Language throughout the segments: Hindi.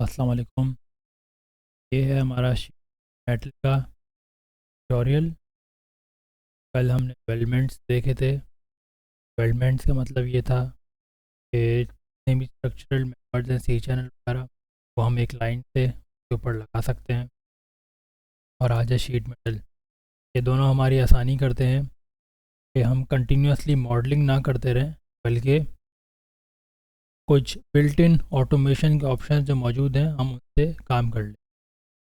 अस्सलाम वालेकुम। ये है हमारा शीट मेटल का ट्यूटोरियल। कल हमने वेल्डमेंट्स देखे थे। वेल्डमेंट्स का मतलब ये था कि सेमी स्ट्रक्चरल मेंबर्स हैं, सी चैनल वगैरह, वो हम एक लाइन से के ऊपर लगा सकते हैं। और आज है शीट मेटल। ये दोनों हमारी आसानी करते हैं कि हम कंटिन्यूसली मॉडलिंग ना करते रहें, बल्कि कुछ बिल्ट इन ऑटोमेशन के ऑप्शन जो मौजूद हैं हम उनसे काम कर लें।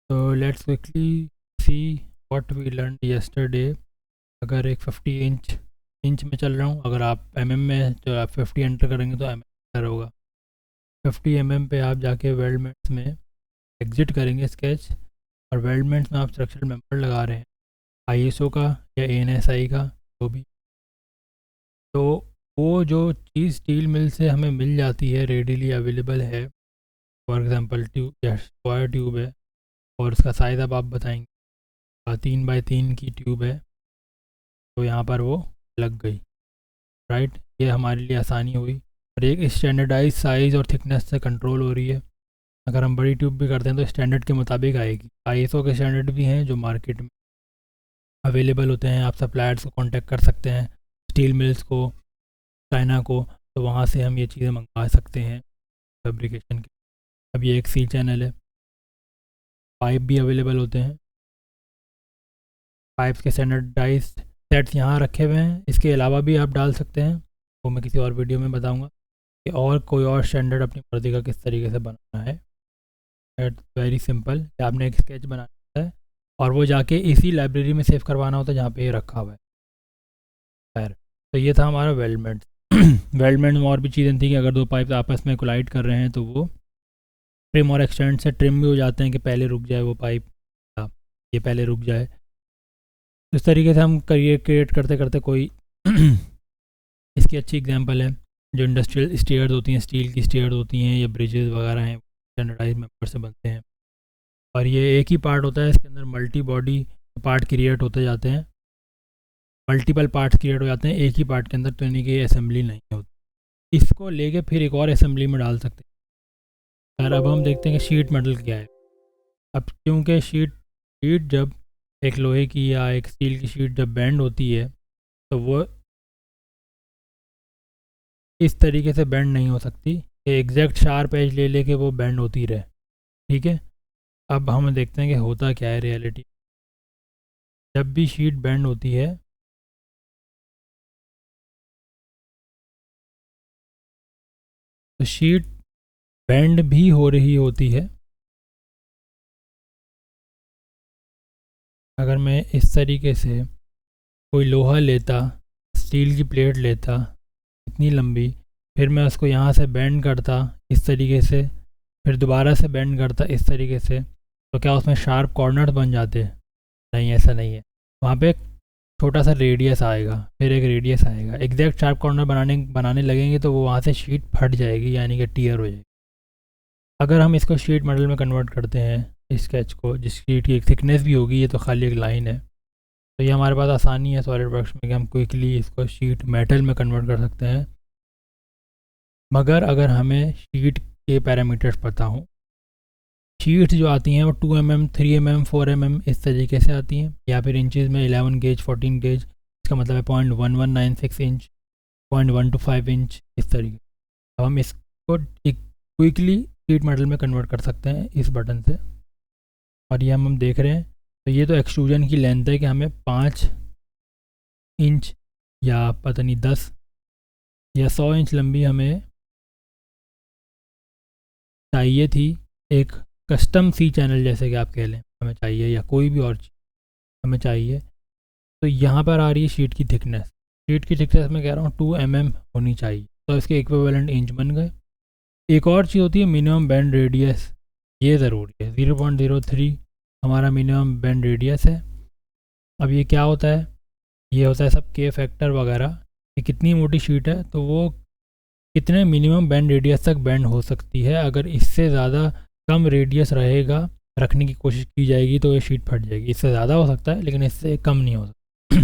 तो let's quickly see what we learn yesterday. अगर एक 50 इंच में चल रहा हूँ, अगर आप में जो आप 50 एंटर करेंगे तो एंटर होगा। 50 पे आप जाके वेल्डमेंट्स में एग्जिट करेंगे स्केच, और वेल्डमेंट्स में आप स्ट्रक्चरल मेंबर लगा रहे हैं ISO का या ANSI का, जो भी। तो वो जो चीज़ स्टील मिल से हमें मिल जाती है, रेडीली अवेलेबल है। फॉर एग्ज़ाम्पल ट्यूब या स्क्वायर ट्यूब है, और उसका साइज़ अब आप बताएंगे 3x3 की ट्यूब है, तो यहाँ पर वो लग गई। राइट, ये हमारे लिए आसानी हुई, और एक स्टैंडर्डाइज साइज़ और थिकनेस से कंट्रोल हो रही है। अगर हम बड़ी ट्यूब भी करते हैं तो स्टैंडर्ड के मुताबिक आएगी। ISO के स्टैंडर्ड भी हैं जो मार्केट में अवेलेबल होते हैं। आप सप्लायर्स को कांटेक्ट कर सकते हैं, स्टील मिल्स को, चाइना को, तो वहाँ से हम ये चीज़ें मंगवा सकते हैं फैब्रिकेशन के। अब ये एक सी चैनल है। पाइप भी अवेलेबल होते हैं। पाइप्स के स्टैंडर्डाइज सेट्स यहाँ रखे हुए हैं। इसके अलावा भी आप डाल सकते हैं, वो मैं किसी और वीडियो में बताऊँगा कि और कोई और स्टैंडर्ड अपनी मर्ज़ी का किस तरीके से बनाना है। इट्स वेरी सिंपल कि आपने एक स्केच बनाना होता है और वो जाके इसी लाइब्रेरी में सेव करवाना होता है जहाँ पे ये रखा हुआ है। खैर, तो ये था हमारा वेल्डमेंट। वेल्डमेंट में और भी चीज़ें थी कि अगर दो पाइप आपस में कोलाइड कर रहे हैं तो वो ट्रिम और एक्सटेंड से ट्रिम भी हो जाते हैं कि पहले रुक जाए वो पाइप, ये पहले रुक जाए। इस तरीके से हम करियर क्रिएट करते करते कोई इसकी अच्छी एग्जांपल है जो इंडस्ट्रियल स्टेयर्स होती हैं, स्टील की स्टेयर्स होती हैं या ब्रिजेस वगैरह हैं, स्टैंडर्डाइज मेंबर से बनते हैं। और ये एक ही पार्ट होता है, इसके अंदर मल्टी बॉडी पार्ट क्रिएट होते जाते हैं, मल्टीपल पार्ट्स क्रिएट हो जाते हैं एक ही पार्ट के अंदर, तो यानी कि असेंबली नहीं होती। इसको लेके फिर एक और असेंबली में डाल सकते हैं। और अब हम देखते हैं कि शीट मेटल क्या है। अब क्योंकि शीट शीट जब एक लोहे की या एक स्टील की शीट जब बेंड होती है तो वो इस तरीके से बेंड नहीं हो सकती कि एग्जैक्ट शार्प एज ले लेके वो बेंड होती रहे। ठीक है, अब हम देखते हैं कि होता क्या है रियलिटी। जब भी शीट बेंड होती है तो शीट बेंड भी हो रही होती है। अगर मैं इस तरीके से कोई लोहा लेता, स्टील की प्लेट लेता इतनी लंबी, फिर मैं उसको यहाँ से बेंड करता इस तरीके से, फिर दोबारा से बेंड करता इस तरीके से, तो क्या उसमें शार्प कॉर्नर बन जाते? नहीं, ऐसा नहीं है। वहाँ पे एक छोटा सा रेडियस आएगा, फिर एक रेडियस आएगा। एग्जैक्ट शार्प कॉर्नर बनाने लगेंगे तो वो वहाँ से शीट फट जाएगी, यानी कि टीयर हो जाएगी। अगर हम इसको शीट मेटल में कन्वर्ट करते हैं, इस स्केच को, जिस शीट की एक थिकनेस भी होगी, ये तो खाली एक लाइन है, तो ये हमारे पास आसानी है सॉलिड वर्क्स में कि हम क्विकली इसको शीट मेटल में कन्वर्ट कर सकते हैं। मगर अगर हमें शीट के पैरामीटर्स पता हों, शीट्स जो आती हैं वो 2 mm, 3 mm, 4 mm इस तरीके से आती हैं, या फिर इंचज़ में 11 गेज, 14 गेज, इसका मतलब है 0.1196 इंच, 0.125 इंच, इस तरीके। अब हम इसको एक क्विकली शीट मेटल में कन्वर्ट कर सकते हैं इस बटन से। और ये हम देख रहे हैं, तो ये तो एक्सट्रूजन की लेंथ है कि हमें 5 इंच या पता नहीं 10 या 100 इंच लंबी हमें चाहिए थी। एक कस्टम सी चैनल जैसे कि आप कह लें हमें चाहिए, या कोई भी और चीज़ हमें चाहिए। तो यहाँ पर आ रही है शीट की थिकनेस। शीट की थिकनेस मैं कह रहा हूँ 2 mm होनी चाहिए, तो इसके इक्विवेलेंट इंच बन गए। एक और चीज़ होती है मिनिमम बैंड रेडियस, ये ज़रूरी है। 0.03 हमारा मिनिमम बैंड रेडियस है। अब ये क्या होता है? ये होता है सब के फैक्टर वगैरह कि कितनी मोटी शीट है तो वो कितने मिनिमम बैंड रेडियस तक बैंड हो सकती है। अगर इससे ज़्यादा कम रेडियस रहेगा, रखने की कोशिश की जाएगी, तो ये शीट फट जाएगी। इससे ज़्यादा हो सकता है लेकिन इससे कम नहीं हो सकता।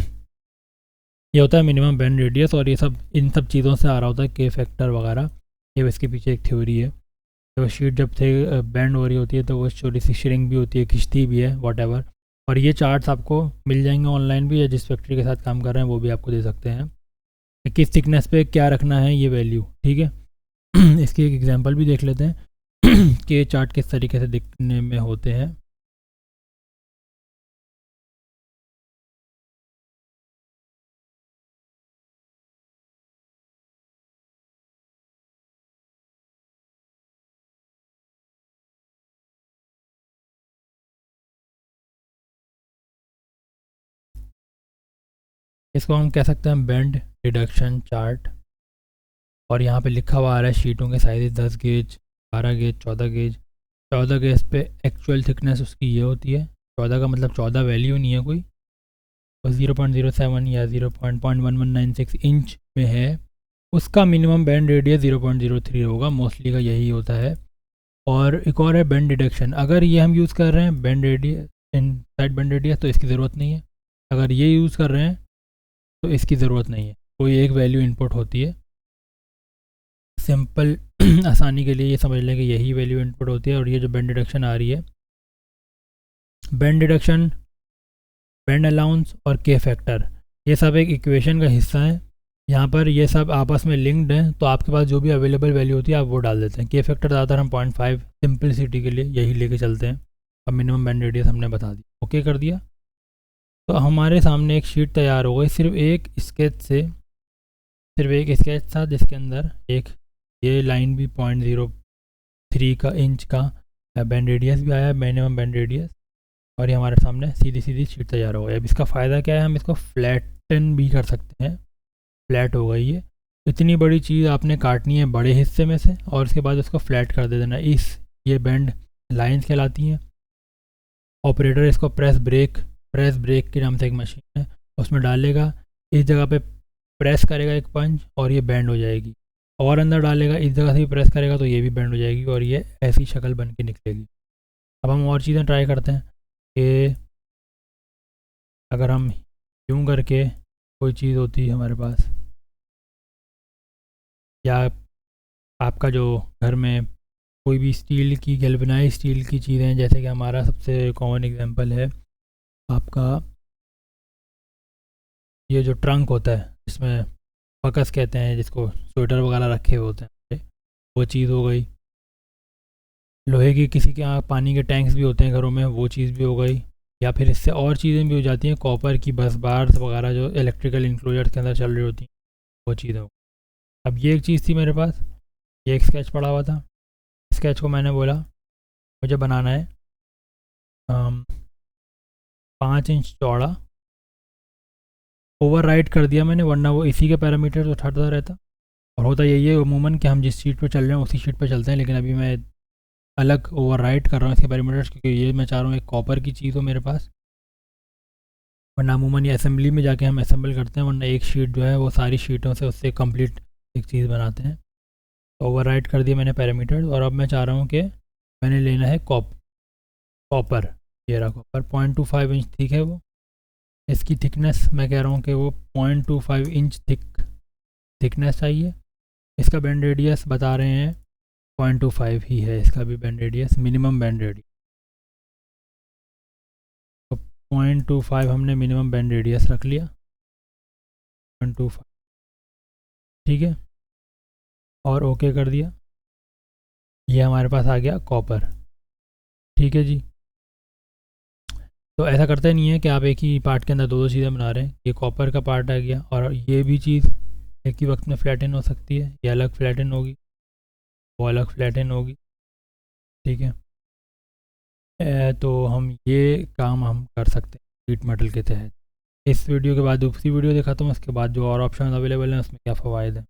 ये होता है मिनिमम बैंड रेडियस, और ये सब इन सब चीज़ों से आ रहा होता है के फैक्टर वगैरह। ये इसके पीछे एक थ्योरी है। तो शीट जब थे बैंड हो रही होती है तो वो थोड़ी सी श्रिंक भी होती है, खिंचती भी है, वॉट। और ये चार्ट्स आपको मिल जाएंगे ऑनलाइन भी, या जिस फैक्ट्री के साथ काम कर रहे हैं वो भी आपको दे सकते हैं कि किस थिकनेस पे क्या रखना है ये वैल्यू, ठीक है। इसकी एक एग्जांपल भी देख लेते हैं कि ये चार्ट किस तरीके से दिखने में होते हैं। इसको हम कह सकते हैं बैंड रिडक्शन चार्ट। और यहाँ पे लिखा हुआ आ रहा है शीटों के size 10 gauge, 12 gauge, 14 gauge. 14 gauge पे एक्चुअल थिकनेस उसकी ये होती है, 14 का मतलब 14 वैल्यू नहीं है कोई, बस 0.07 या 0.1196 इंच में है। उसका मिनिमम बैंड रेडियस 0.03 होगा, मोस्टली का यही होता है। और एक और है बैंड डिडक्शन। अगर ये हम यूज़ कर रहे हैं बैंड रेडियस, इन साइड बैंड रेडियस, तो इसकी ज़रूरत नहीं है। अगर ये यूज़ कर रहे हैं तो इसकी ज़रूरत नहीं है, कोई एक वैल्यू इनपुट होती है। सिंपल आसानी के लिए ये समझ लें कि यही वैल्यू इनपुट होती है। और ये जो बैंड डिडक्शन आ रही है, बैंड डिडक्शन, बैंड अलाउंस और के फैक्टर, ये सब एक इक्वेशन का हिस्सा है। यहाँ पर ये सब आपस में लिंक्ड हैं, तो आपके पास जो भी अवेलेबल वैल्यू होती है आप वो डाल देते हैं। के फैक्टर ज़्यादातर हम 0.5 सिंपलिसिटी के लिए यही लेके चलते हैं। अब मिनिमम बैंड रेडियस हमने बता दी, ओके कर दिया। तो हमारे सामने एक शीट तैयार हो गई सिर्फ एक स्केच से। सिर्फ एक स्केच था जिसके अंदर एक ये लाइन भी 0.03 का इंच का बैंड रेडियस भी आया, मिनिमम बैंड रेडियस। और ये हमारे सामने सीधी सीधी शीट तैयार हो गई। अब इसका फ़ायदा क्या है, हम इसको फ्लैटन भी कर सकते हैं। फ्लैट हो गई है, इतनी बड़ी चीज़ आपने काटनी है बड़े हिस्से में से और उसके बाद उसको फ्लैट कर दे देना। ये बैंड लाइंस कहलाती हैं। ऑपरेटर इसको प्रेस ब्रेक के नाम से एक मशीन है, उसमें डालेगा, इस जगह पे प्रेस करेगा एक पंच और ये बैंड हो जाएगी। और अंदर डालेगा, इस जगह से भी प्रेस करेगा तो ये भी बैंड हो जाएगी और ये ऐसी शक्ल बन के निकलेगी। अब हम और चीज़ें ट्राई करते हैं कि अगर हम यूँ करके कोई चीज़ होती है हमारे पास, या आपका जो घर में कोई भी स्टील की, गैल्वेनाइज्ड स्टील की चीज़ें, जैसे कि हमारा सबसे कॉमन एग्जांपल है आपका ये जो ट्रंक होता है जिसमें फकस कहते हैं, जिसको स्वेटर वगैरह रखे हुए होते हैं, वो चीज़ हो गई। लोहे की किसी के यहाँ पानी के टैंक्स भी होते हैं घरों में, वो चीज़ भी हो गई। या फिर इससे और चीज़ें भी हो जाती हैं, कॉपर की बस बार्स वगैरह जो इलेक्ट्रिकल इंक्लोजर्स के अंदर चल रही होती हैं, वो चीज़ें हो। अब ये एक चीज़ थी मेरे पास, ये एक स्केच पड़ा हुआ था। स्केच को मैंने बोला मुझे बनाना है 5 इंच चौड़ा। ओवर राइट कर दिया मैंने, वरना वो इसी के पैरामीटर उठाता रहता। और होता यही है अमूमन कि हम जिस शीट पे चल रहे हैं उसी शीट पे चलते हैं, लेकिन अभी मैं अलग ओवर राइट कर रहा हूँ इसके पैरामीटर्स, क्योंकि ये मैं चाह रहा हूँ एक कॉपर की चीज़ हो मेरे पास। वरना अमूमन ये असेंबली में जाके हम असेंबल करते हैं, वरना एक शीट जो है वो सारी शीटों से उससे कंप्लीट एक चीज़ बनाते हैं। तो ओवर राइट कर दिया मैंने पैरामीटर, और अब मैं चाह रहा हूँ कि मैंने लेना है कॉपर। ये रहा कॉपर, 0.25 इंच थिक है वो। इसकी थिकनेस मैं कह रहा हूँ कि वो 0.25 इंच थिकनेस चाहिए। इसका बैंड रेडियस बता रहे हैं 0.25 ही है, इसका भी band radius, minimum band radius. तो 0.25 हमने मिनिमम बैंड रेडियस रख लिया, 0.25, ठीक है। और ओके कर दिया, ये हमारे पास आ गया कॉपर, ठीक है जी। तो ऐसा करते नहीं है कि आप एक ही पार्ट के अंदर दो दो चीज़ें बना रहे हैं। ये कॉपर का पार्ट आ गया, और ये भी चीज़ एक ही वक्त में फ्लैटन हो सकती है, ये अलग फ्लैटन होगी, वो अलग फ्लैटन होगी, ठीक है। तो हम ये काम हम कर सकते हैं शीट मेटल के तहत। इस वीडियो के बाद दूसरी वीडियो दिखाता हूँ, उसके बाद जो और ऑप्शन अवेलेबल हैं उसमें क्या फ़वाइद है।